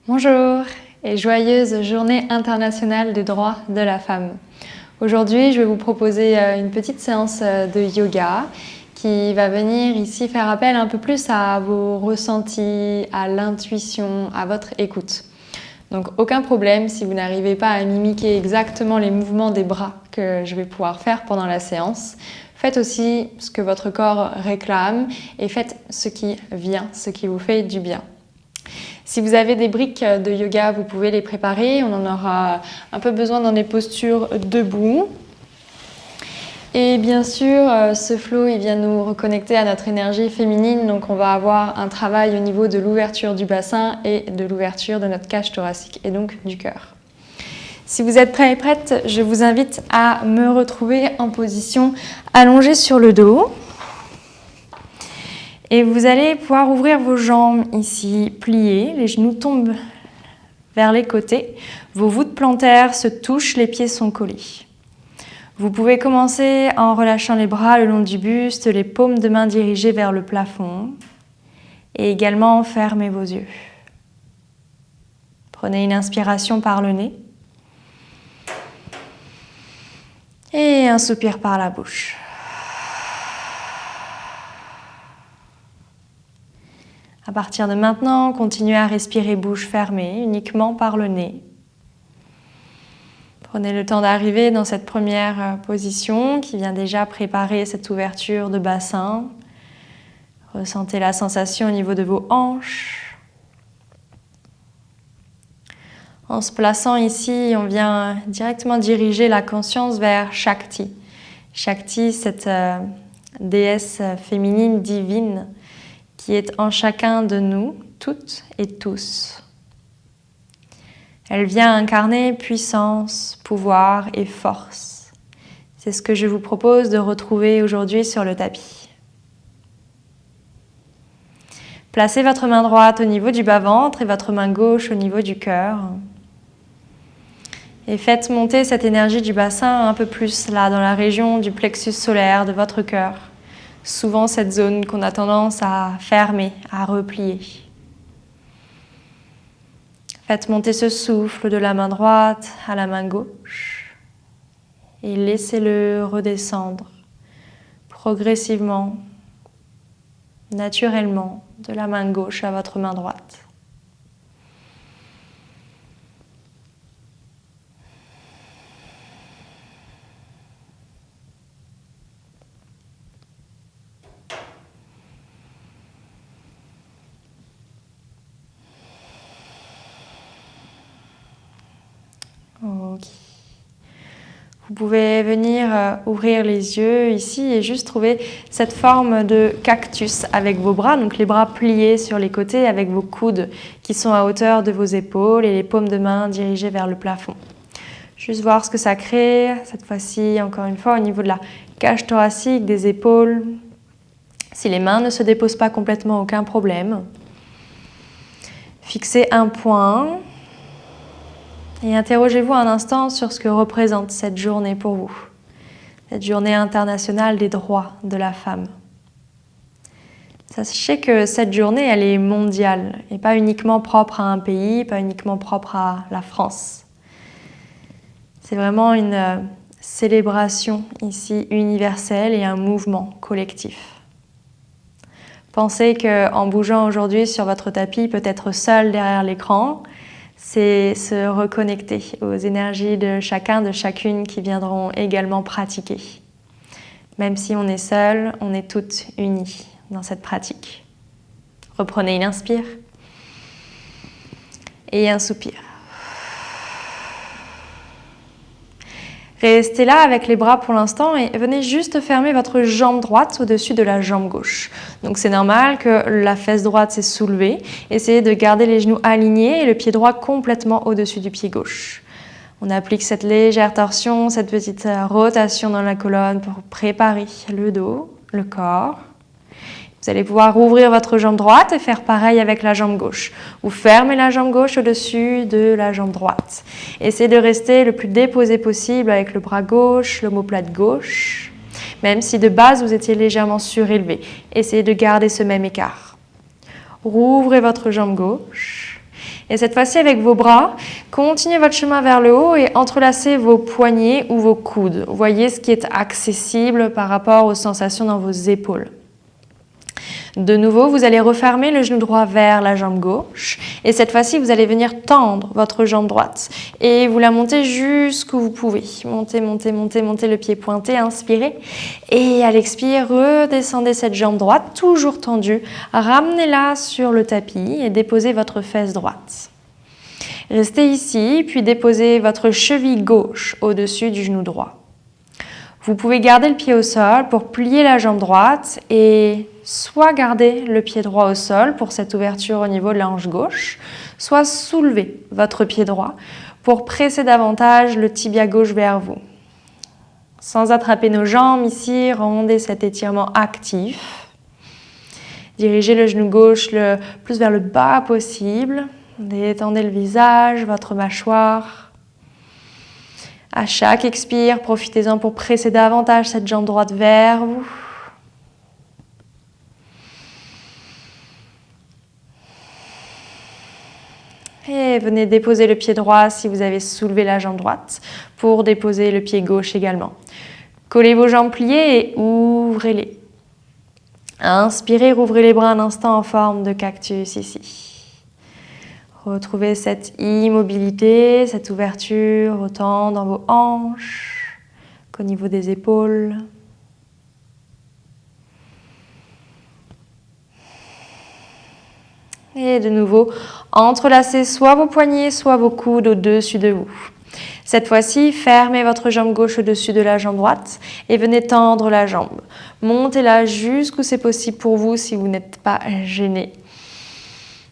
Bonjour et joyeuse journée internationale des droits de la femme. Aujourd'hui, je vais vous proposer une petite séance de yoga qui va venir ici faire appel un peu plus à vos ressentis, à l'intuition, à votre écoute. Donc aucun problème si vous n'arrivez pas à mimiquer exactement les mouvements des bras que je vais pouvoir faire pendant la séance. Faites aussi ce que votre corps réclame et faites ce qui vient, ce qui vous fait du bien. Si vous avez des briques de yoga, vous pouvez les préparer. On en aura un peu besoin dans des postures debout. Et bien sûr, ce flow, il vient nous reconnecter à notre énergie féminine. Donc on va avoir un travail au niveau de l'ouverture du bassin et de l'ouverture de notre cage thoracique et donc du cœur. Si vous êtes prêts et prêtes, je vous invite à me retrouver en position allongée sur le dos. Et vous allez pouvoir ouvrir vos jambes ici, pliées, les genoux tombent vers les côtés, vos voûtes plantaires se touchent, les pieds sont collés. Vous pouvez commencer en relâchant les bras le long du buste, les paumes de main dirigées vers le plafond et également fermez vos yeux. Prenez une inspiration par le nez et un soupir par la bouche. À partir de maintenant, continuez à respirer bouche fermée, uniquement par le nez. Prenez le temps d'arriver dans cette première position qui vient déjà préparer cette ouverture de bassin. Ressentez la sensation au niveau de vos hanches. En se plaçant ici, on vient directement diriger la conscience vers Shakti. Shakti, cette déesse féminine divine, qui est en chacun de nous, toutes et tous. Elle vient incarner puissance, pouvoir et force. C'est ce que je vous propose de retrouver aujourd'hui sur le tapis. Placez votre main droite au niveau du bas-ventre et votre main gauche au niveau du cœur. Et faites monter cette énergie du bassin un peu plus là, dans la région du plexus solaire de votre cœur. Souvent cette zone qu'on a tendance à fermer, à replier. Faites monter ce souffle de la main droite à la main gauche et laissez-le redescendre progressivement, naturellement, de la main gauche à votre main droite. Okay. Vous pouvez venir ouvrir les yeux ici et juste trouver cette forme de cactus avec vos bras, donc les bras pliés sur les côtés avec vos coudes qui sont à hauteur de vos épaules et les paumes de main dirigées vers le plafond. Juste voir ce que ça crée, cette fois-ci encore une fois au niveau de la cage thoracique, des épaules. Si les mains ne se déposent pas complètement, aucun problème. Fixez un point. Et interrogez-vous un instant sur ce que représente cette journée pour vous, cette journée internationale des droits de la femme. Sachez que cette journée, elle est mondiale et pas uniquement propre à un pays, pas uniquement propre à la France. C'est vraiment une célébration ici universelle et un mouvement collectif. Pensez qu'en bougeant aujourd'hui sur votre tapis, peut-être seul derrière l'écran, c'est se reconnecter aux énergies de chacun, de chacune qui viendront également pratiquer. Même si on est seul, on est toutes unies dans cette pratique. Reprenez une inspire et un soupir. Restez là avec les bras pour l'instant et venez juste fermer votre jambe droite au-dessus de la jambe gauche. Donc c'est normal que la fesse droite s'est soulevée. Essayez de garder les genoux alignés et le pied droit complètement au-dessus du pied gauche. On applique cette légère torsion, cette petite rotation dans la colonne pour préparer le dos, le corps. Vous allez pouvoir ouvrir votre jambe droite et faire pareil avec la jambe gauche. Vous fermez la jambe gauche au-dessus de la jambe droite. Essayez de rester le plus déposé possible avec le bras gauche, l'omoplate gauche. Même si de base vous étiez légèrement surélevé, essayez de garder ce même écart. Rouvrez votre jambe gauche Et cette fois-ci, avec vos bras, continuez votre chemin vers le haut et entrelacez vos poignets ou vos coudes. Voyez ce qui est accessible par rapport aux sensations dans vos épaules. De nouveau, vous allez refermer le genou droit vers la jambe gauche. Et cette fois-ci, vous allez venir tendre votre jambe droite. Et vous la montez jusqu'où vous pouvez. Montez, montez, montez, montez le pied pointé, inspirez. Et à l'expire, redescendez cette jambe droite, toujours tendue. Ramenez-la sur le tapis et déposez votre fesse droite. Restez ici, puis déposez votre cheville gauche au-dessus du genou droit. Vous pouvez garder le pied au sol pour plier la jambe droite et soit garder le pied droit au sol pour cette ouverture au niveau de la hanche gauche, soit soulever votre pied droit pour presser davantage le tibia gauche vers vous. Sans attraper nos jambes ici, rendez cet étirement actif. Dirigez le genou gauche le plus vers le bas possible. Détendez le visage, votre mâchoire. À chaque expire, profitez-en pour presser davantage cette jambe droite vers vous. Et venez déposer le pied droit si vous avez soulevé la jambe droite pour déposer le pied gauche également. Collez vos jambes pliées et ouvrez-les. Inspirez, rouvrez les bras un instant en forme de cactus ici. Retrouvez cette immobilité, cette ouverture autant dans vos hanches qu'au niveau des épaules. Et de nouveau, entrelacez soit vos poignets, soit vos coudes au-dessus de vous. Cette fois-ci, fermez votre jambe gauche au-dessus de la jambe droite et venez tendre la jambe. Montez-la jusqu'où c'est possible pour vous si vous n'êtes pas gêné.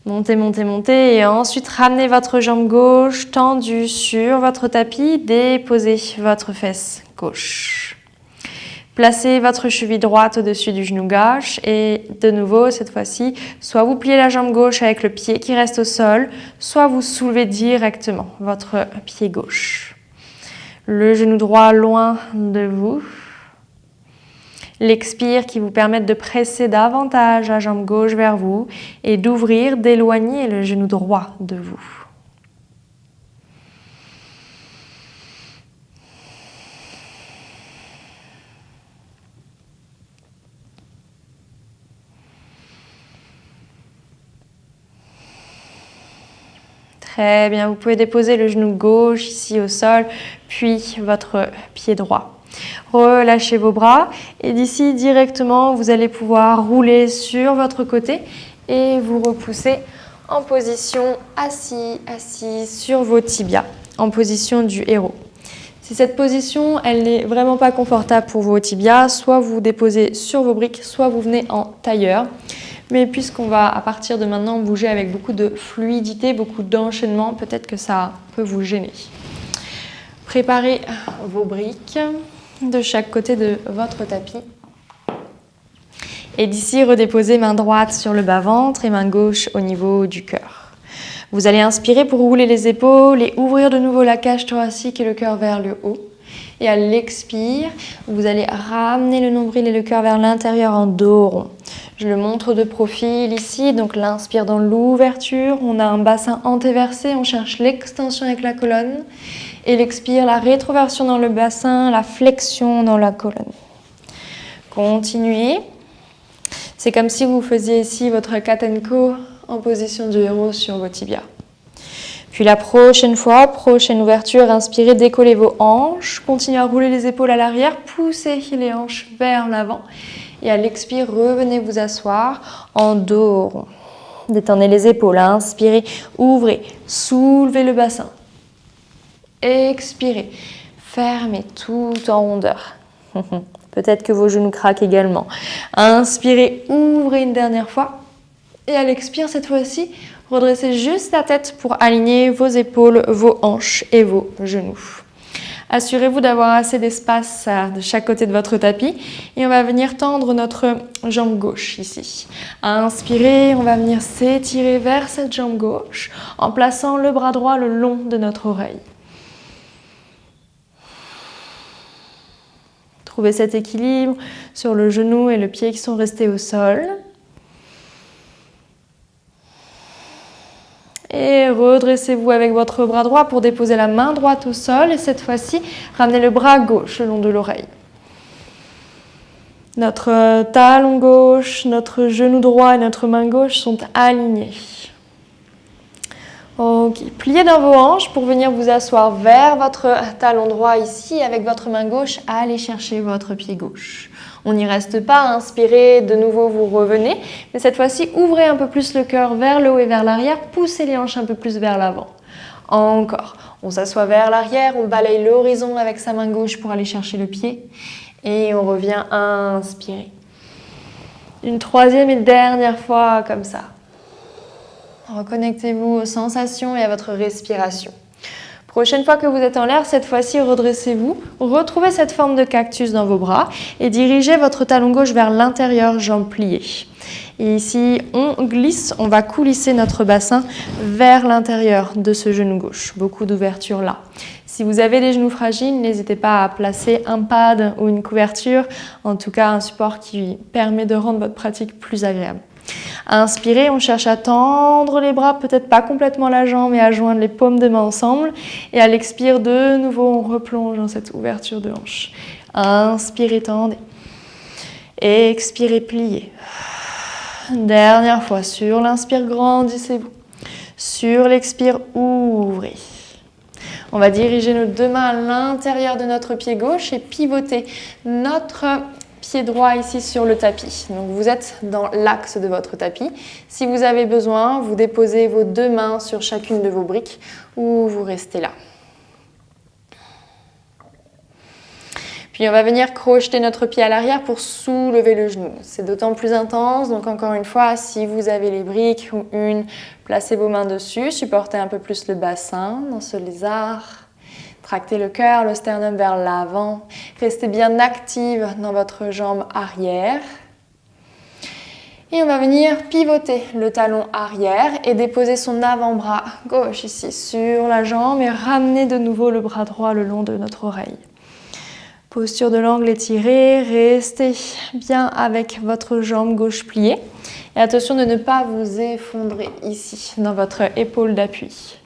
Montez, montez, montez et ensuite ramenez votre jambe gauche tendue sur votre tapis, déposez votre fesse gauche. Placez votre cheville droite au-dessus du genou gauche et de nouveau, cette fois-ci, soit vous pliez la jambe gauche avec le pied qui reste au sol, soit vous soulevez directement votre pied gauche. Le genou droit loin de vous. L'expire qui vous permette de presser davantage la jambe gauche vers vous et d'ouvrir, d'éloigner le genou droit de vous. Très bien, vous pouvez déposer le genou gauche ici au sol, puis votre pied droit. Relâchez vos bras et d'ici directement, vous allez pouvoir rouler sur votre côté et vous repousser en position assis sur vos tibias, en position du héros. Si cette position, elle n'est vraiment pas confortable pour vos tibias, soit vous déposez sur vos briques, soit vous venez en tailleur. Mais puisqu'on va à partir de maintenant bouger avec beaucoup de fluidité, beaucoup d'enchaînement, peut-être que ça peut vous gêner. Préparez vos briques de chaque côté de votre tapis. Et d'ici, redéposez main droite sur le bas-ventre et main gauche au niveau du cœur. Vous allez inspirer pour rouler les épaules et ouvrir de nouveau la cage thoracique et le cœur vers le haut. Et à l'expire, vous allez ramener le nombril et le cœur vers l'intérieur en dos rond. Je le montre de profil ici, donc l'inspire dans l'ouverture, on a un bassin antéversé, on cherche l'extension avec la colonne. Et l'expire, la rétroversion dans le bassin, la flexion dans la colonne. Continuez. C'est comme si vous faisiez ici votre cat and co en position du héros sur vos tibias. Puis la prochaine fois, prochaine ouverture, inspirez, décollez vos hanches, continuez à rouler les épaules à l'arrière, poussez les hanches vers l'avant. Et à l'expire, revenez vous asseoir en dos rond. Détendez les épaules, inspirez, ouvrez, soulevez le bassin. Expirez, fermez tout en rondeur. Peut-être que vos genoux craquent également. Inspirez, ouvrez une dernière fois. Et à l'expire, cette fois-ci, redressez juste la tête pour aligner vos épaules, vos hanches et vos genoux. Assurez-vous d'avoir assez d'espace de chaque côté de votre tapis. Et on va venir tendre notre jambe gauche ici. Inspirez, on va venir s'étirer vers cette jambe gauche en plaçant le bras droit le long de notre oreille. Trouvez cet équilibre sur le genou et le pied qui sont restés au sol. Et redressez-vous avec votre bras droit pour déposer la main droite au sol. Et cette fois-ci, ramenez le bras gauche le long de l'oreille. Notre talon gauche, notre genou droit et notre main gauche sont alignés. Ok, pliez dans vos hanches pour venir vous asseoir vers votre talon droit ici. Avec votre main gauche, allez chercher votre pied gauche. On n'y reste pas, inspirez, de nouveau vous revenez. Mais cette fois-ci, ouvrez un peu plus le cœur vers le haut et vers l'arrière. Poussez les hanches un peu plus vers l'avant. Encore, on s'assoit vers l'arrière, on balaye l'horizon avec sa main gauche pour aller chercher le pied. Et on revient à inspirer. Une troisième et dernière fois comme ça. Reconnectez-vous aux sensations et à votre respiration. Prochaine fois que vous êtes en l'air, cette fois-ci, redressez-vous. Retrouvez cette forme de cactus dans vos bras et dirigez votre talon gauche vers l'intérieur, jambes pliées. Et ici, on glisse, on va coulisser notre bassin vers l'intérieur de ce genou gauche. Beaucoup d'ouverture là. Si vous avez des genoux fragiles, n'hésitez pas à placer un pad ou une couverture, en tout cas un support qui permet de rendre votre pratique plus agréable. À inspirer, on cherche à tendre les bras, peut-être pas complètement la jambe, mais à joindre les paumes de main ensemble. Et à l'expire, de nouveau, on replonge dans cette ouverture de hanche. Inspirez, tendez. Expirez, pliez. Dernière fois, sur l'inspire, grandissez-vous. Sur l'expire, ouvrez. On va diriger nos deux mains à l'intérieur de notre pied gauche et pivoter notre pied droit ici sur le tapis. Donc vous êtes dans l'axe de votre tapis. Si vous avez besoin, vous déposez vos deux mains sur chacune de vos briques ou vous restez là. Puis on va venir crocheter notre pied à l'arrière pour soulever le genou. C'est d'autant plus intense, donc encore une fois, si vous avez les briques ou une, placez vos mains dessus, supportez un peu plus le bassin dans ce lézard. Tractez le cœur, le sternum vers l'avant. Restez bien active dans votre jambe arrière. Et on va venir pivoter le talon arrière et déposer son avant-bras gauche ici sur la jambe et ramener de nouveau le bras droit le long de notre oreille. Posture de l'angle étirée, restez bien avec votre jambe gauche pliée. Et attention de ne pas vous effondrer ici, dans votre épaule d'appui.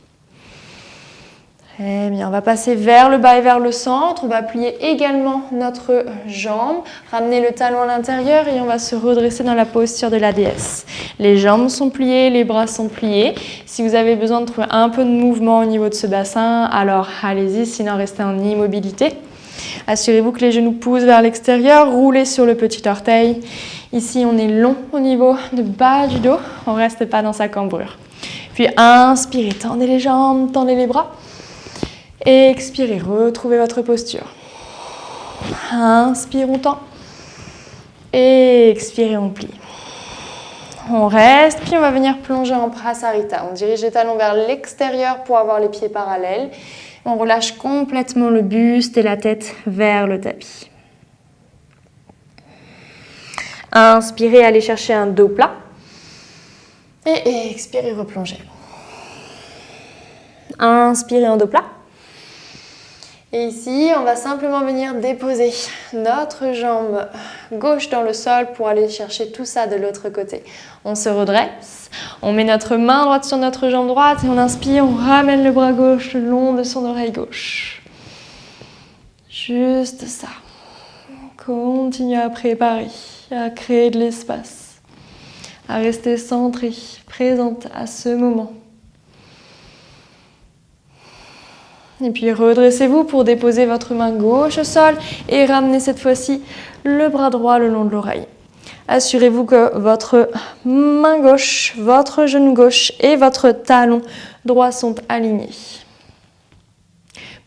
Très bien, on va passer vers le bas et vers le centre. On va plier également notre jambe, ramener le talon à l'intérieur et on va se redresser dans la posture de la déesse. Les jambes sont pliées, les bras sont pliés. Si vous avez besoin de trouver un peu de mouvement au niveau de ce bassin, alors allez-y, sinon restez en immobilité. Assurez-vous que les genoux poussent vers l'extérieur, roulez sur le petit orteil. Ici, on est long au niveau du bas du dos, on ne reste pas dans sa cambrure. Puis inspirez, tendez les jambes, tendez les bras. Expirez, retrouvez votre posture. Inspire, on tend. Expirez, on plie. On reste, puis on va venir plonger en Prasarita. On dirige les talons vers l'extérieur pour avoir les pieds parallèles. On relâche complètement le buste et la tête vers le tapis. Inspirez, allez chercher un dos plat. Et expirez, replongez. Inspirez en dos plat. Et ici, on va simplement venir déposer notre jambe gauche dans le sol pour aller chercher tout ça de l'autre côté. On se redresse, on met notre main droite sur notre jambe droite et on inspire, on ramène le bras gauche le long de son oreille gauche. Juste ça. Continuez à préparer, à créer de l'espace, à rester centré, présente à ce moment. Et puis redressez-vous pour déposer votre main gauche au sol et ramenez cette fois-ci le bras droit le long de l'oreille. Assurez-vous que votre main gauche, votre genou gauche et votre talon droit sont alignés.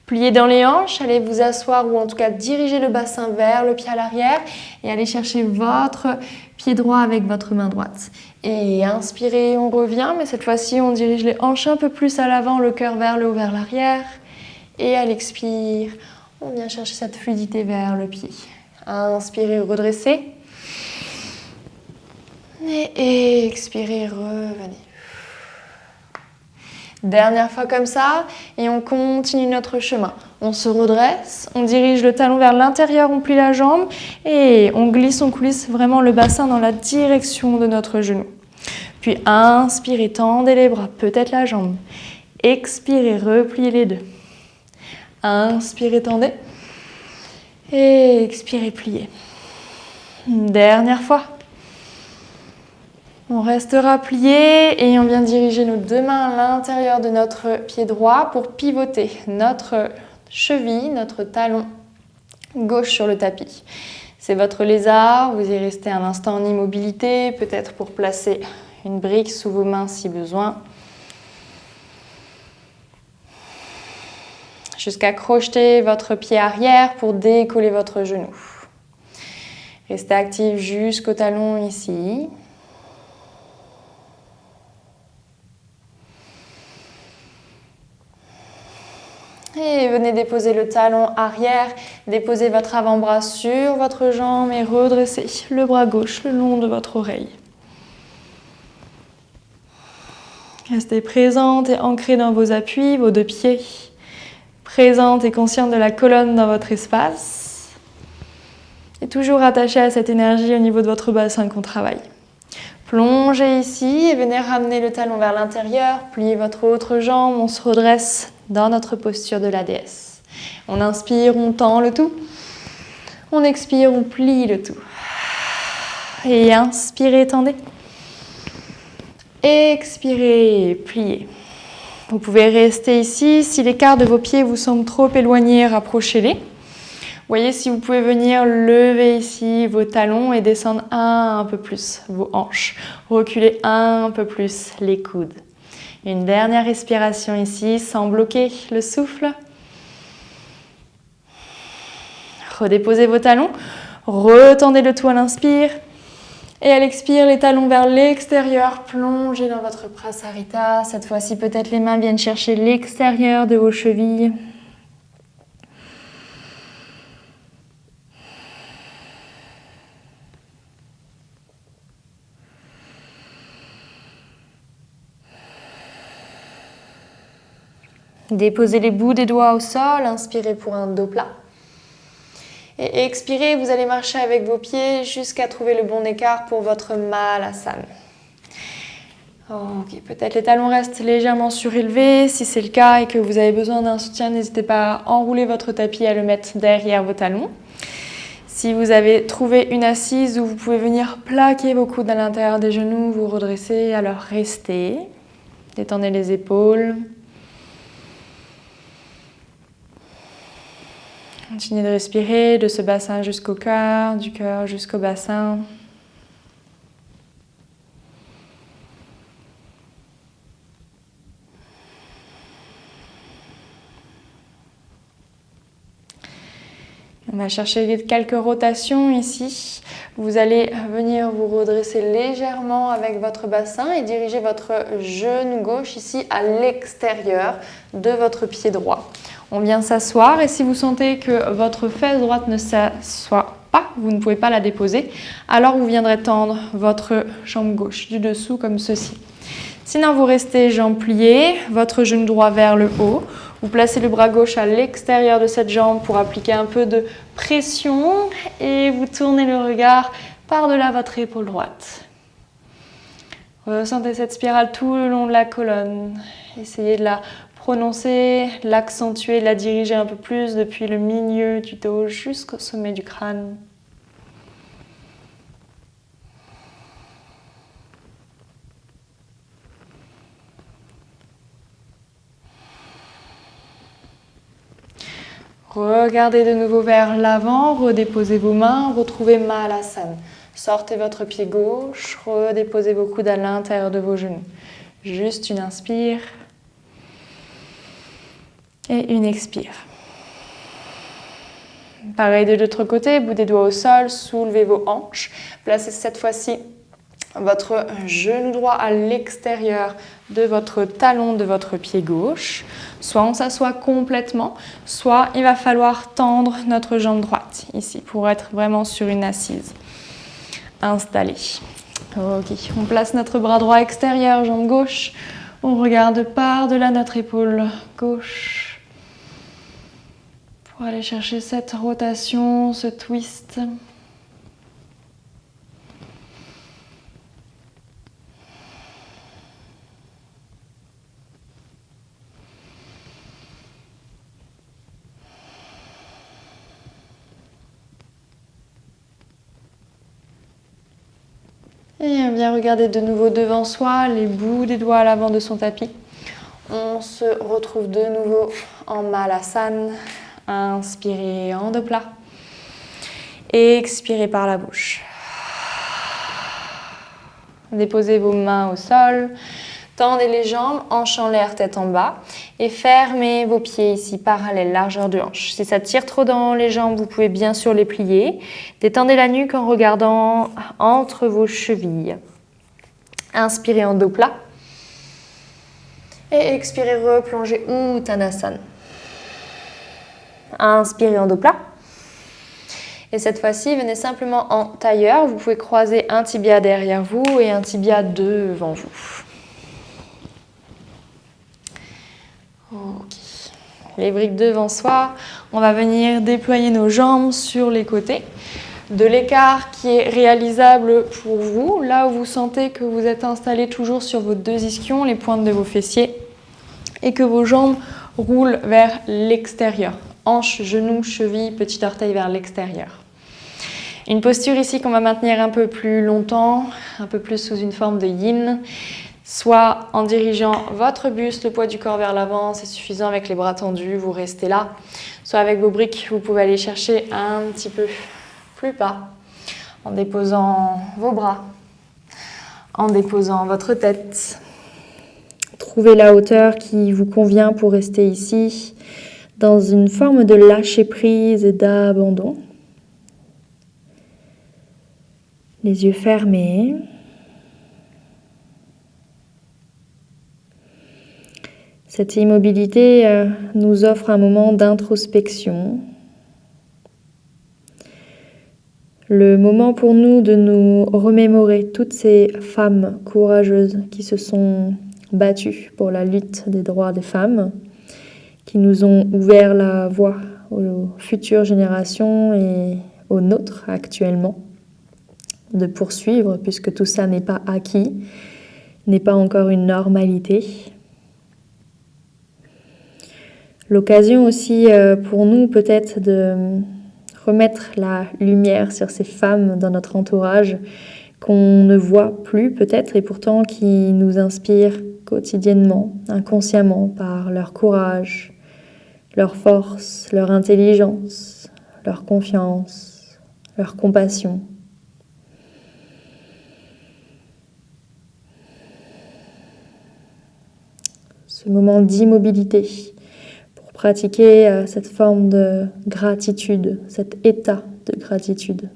Pliez dans les hanches, allez vous asseoir ou en tout cas diriger le bassin vers le pied à l'arrière et allez chercher votre pied droit avec votre main droite. Et inspirez, on revient, mais cette fois-ci on dirige les hanches un peu plus à l'avant, le cœur vers le haut, vers l'arrière. Et à l'expire, on vient chercher cette fluidité vers le pied. Inspirez, redressez. Et expirez, revenez. Dernière fois comme ça, et on continue notre chemin. On se redresse, on dirige le talon vers l'intérieur, on plie la jambe et on glisse, on coulisse vraiment le bassin dans la direction de notre genou. Puis inspirez, tendez les bras, peut-être la jambe. Expirez, repliez les deux. Inspirez, tendez. Et expirez, pliez. Dernière fois. On restera plié et on vient diriger nos deux mains à l'intérieur de notre pied droit pour pivoter notre cheville, notre talon gauche sur le tapis. C'est votre lézard, vous y restez un instant en immobilité, peut-être pour placer une brique sous vos mains si besoin. Jusqu'à crocheter votre pied arrière pour décoller votre genou. Restez actif jusqu'au talon ici. Et venez déposer le talon arrière, déposez votre avant-bras sur votre jambe et redressez le bras gauche le long de votre oreille. Restez présente et ancrée dans vos appuis, vos deux pieds. Présente et consciente de la colonne dans votre espace. Et toujours attachée à cette énergie au niveau de votre bassin qu'on travaille. Plongez ici et venez ramener le talon vers l'intérieur. Pliez votre autre jambe, on se redresse dans notre posture de la déesse. On inspire, on tend le tout. On expire, on plie le tout. Et inspirez, tendez. Expirez, pliez. Vous pouvez rester ici. Si l'écart de vos pieds vous semble trop éloigné, rapprochez-les. Voyez si vous pouvez venir lever ici vos talons et descendre un peu plus vos hanches. Reculez un peu plus les coudes. Une dernière respiration ici sans bloquer le souffle. Redéposez vos talons. Retendez le tout à l'inspire. Et à l'expire, les talons vers l'extérieur. Plongez dans votre Prasarita. Cette fois-ci, peut-être les mains viennent chercher l'extérieur de vos chevilles. Déposez les bouts des doigts au sol, inspirez pour un dos plat. Et expirez, vous allez marcher avec vos pieds jusqu'à trouver le bon écart pour votre Malasana. Ok, peut-être les talons restent légèrement surélevés. Si c'est le cas et que vous avez besoin d'un soutien, n'hésitez pas à enrouler votre tapis et à le mettre derrière vos talons. Si vous avez trouvé une assise où vous pouvez venir plaquer vos coudes à l'intérieur des genoux, vous redressez, alors restez. Détendez les épaules. Continuez de respirer de ce bassin jusqu'au cœur, du cœur jusqu'au bassin. On va chercher quelques rotations ici. Vous allez venir vous redresser légèrement avec votre bassin et diriger votre genou gauche ici à l'extérieur de votre pied droit. On vient s'asseoir et si vous sentez que votre fesse droite ne s'assoit pas, vous ne pouvez pas la déposer, alors vous viendrez tendre votre jambe gauche du dessous comme ceci. Sinon, vous restez jambes pliées, votre genou droit vers le haut. Vous placez le bras gauche à l'extérieur de cette jambe pour appliquer un peu de pression et vous tournez le regard par-delà votre épaule droite. Ressentez cette spirale tout le long de la colonne. Essayez de la prononcer, l'accentuer, la diriger un peu plus depuis le milieu du dos jusqu'au sommet du crâne. Regardez de nouveau vers l'avant, redéposez vos mains, retrouvez Malasana. Sortez votre pied gauche, redéposez vos coudes à l'intérieur de vos genoux. Juste une inspire et une expire. Pareil de l'autre côté, bout des doigts au sol, soulevez vos hanches. Placez cette fois-ci votre genou droit à l'extérieur de votre talon de votre pied gauche. Soit on s'assoit complètement, soit il va falloir tendre notre jambe droite ici pour être vraiment sur une assise. Installé. Ok, on place notre bras droit extérieur, jambe gauche. On regarde par-delà notre épaule gauche pour aller chercher cette rotation, ce twist. « 」 . 。 . « 」 . « 」 . « 」 . « 」 . « 」 . « 」 . « 」 . « 」 . « 」 . « 」 . « 」 . « 」 . « 」 . « 」 . « 」 . « 」 . « 」 . « 」 . Et bien regarder de nouveau devant soi, les bouts des doigts à l'avant de son tapis. On se retrouve de nouveau en Malasana. Inspirez en deux plats. Expirez par la bouche. Déposez vos mains au sol. Tendez les jambes, hanches en l'air, tête en bas. Et fermez vos pieds ici, parallèles, largeur de hanche. Si ça tire trop dans les jambes, vous pouvez bien sûr les plier. Détendez la nuque en regardant entre vos chevilles. Inspirez en dos plat. Et expirez, replongez Uttanasana. Inspirez en dos plat. Et cette fois-ci, venez simplement en tailleur. Vous pouvez croiser un tibia derrière vous et un tibia devant vous. Ok. Les briques devant soi. On va venir déployer nos jambes sur les côtés. De l'écart qui est réalisable pour vous, là où vous sentez que vous êtes installé toujours sur vos deux ischions, les pointes de vos fessiers, et que vos jambes roulent vers l'extérieur. Hanches, genoux, chevilles, petit orteil vers l'extérieur. Une posture ici qu'on va maintenir un peu plus longtemps, un peu plus sous une forme de yin, soit en dirigeant votre buste, le poids du corps vers l'avant, c'est suffisant avec les bras tendus, vous restez là. Soit avec vos briques, vous pouvez aller chercher un petit peu plus bas, en déposant vos bras, en déposant votre tête. Trouvez la hauteur qui vous convient pour rester ici, dans une forme de lâcher prise et d'abandon. Les yeux fermés. Cette immobilité nous offre un moment d'introspection. Le moment pour nous de nous remémorer toutes ces femmes courageuses qui se sont battues pour la lutte des droits des femmes, qui nous ont ouvert la voie aux futures générations et aux nôtres actuellement, de poursuivre, puisque tout ça n'est pas acquis, n'est pas encore une normalité. L'occasion aussi pour nous peut-être de remettre la lumière sur ces femmes dans notre entourage qu'on ne voit plus peut-être et pourtant qui nous inspirent quotidiennement, inconsciemment, par leur courage, leur force, leur intelligence, leur confiance, leur compassion. Ce moment d'immobilité pour pratiquer cette forme de gratitude, cet état de gratitude.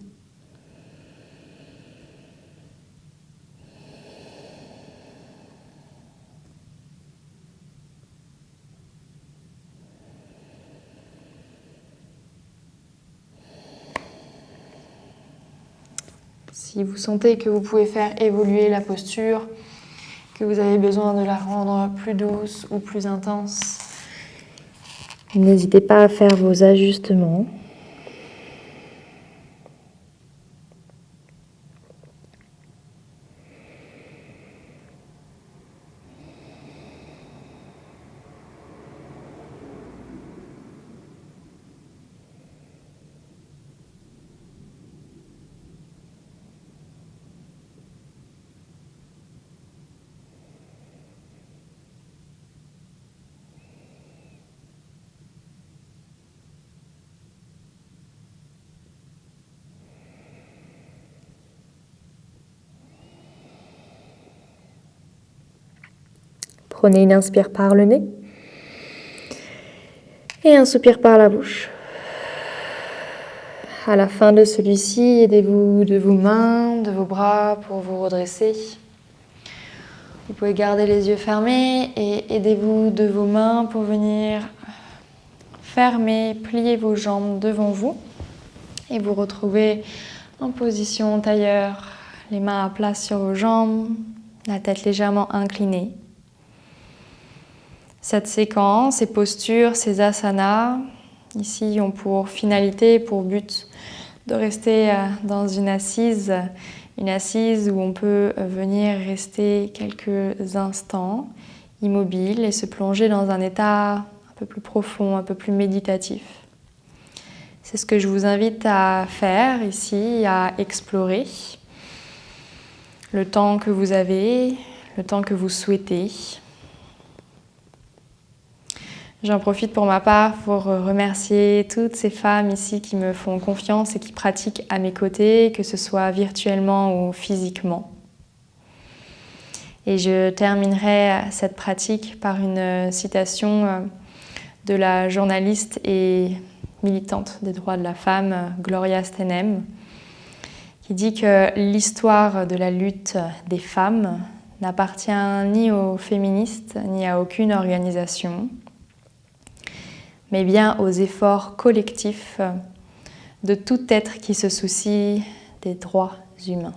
Si vous sentez que vous pouvez faire évoluer la posture, que vous avez besoin de la rendre plus douce ou plus intense, n'hésitez pas à faire vos ajustements. Prenez une inspire par le nez et un soupir par la bouche. À la fin de celui-ci, aidez-vous de vos mains, de vos bras pour vous redresser. Vous pouvez garder les yeux fermés et aidez-vous de vos mains pour venir fermer, plier vos jambes devant vous et vous retrouver en position tailleur, les mains à plat sur vos jambes, la tête légèrement inclinée. Cette séquence, ces postures, ces asanas, ici ont pour finalité, pour but de rester dans une assise où on peut venir rester quelques instants immobile et se plonger dans un état un peu plus profond, un peu plus méditatif. C'est ce que je vous invite à faire ici, à explorer. le temps que vous avez, le temps que vous souhaitez. J'en profite pour ma part pour remercier toutes ces femmes ici qui me font confiance et qui pratiquent à mes côtés, que ce soit virtuellement ou physiquement. Et je terminerai cette pratique par une citation de la journaliste et militante des droits de la femme, Gloria Steinem, qui dit que l'histoire de la lutte des femmes n'appartient ni aux féministes ni à aucune organisation, mais bien aux efforts collectifs de tout être qui se soucie des droits humains.